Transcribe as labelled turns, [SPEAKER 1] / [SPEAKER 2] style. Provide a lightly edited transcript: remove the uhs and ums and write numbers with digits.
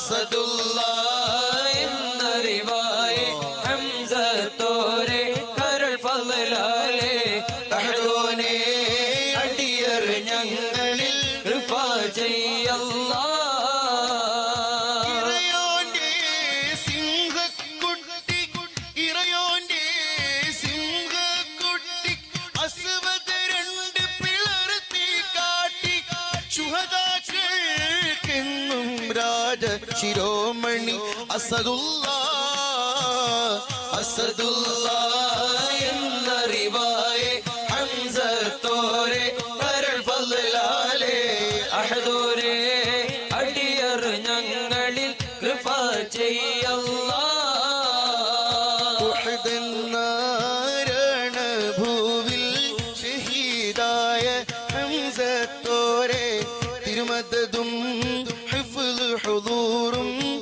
[SPEAKER 1] അസദുല്ലാഹ് എന്നറിവായി ഹംസത്തോരെ കരൾ ഫളലാലെ അഹദോനെ അടിയർ ഞങ്ങളിൽ കൃപ ചെയ്യല്ലാഹ്
[SPEAKER 2] ശിരോമണി
[SPEAKER 1] അസദുല്ലാഹ് എന്നറിവായെ ഹംസത്തോരെ കരൾ ഫളലാലെ അഹദോരെ അടിയർ ഞങ്ങളിൽ കൃപ ചെയ്യല്ലാഹ്
[SPEAKER 2] ഭൂവിൽ ഷഹീദായ ഹംസത്തോരെ തിരുമദതും ഹുദൂറും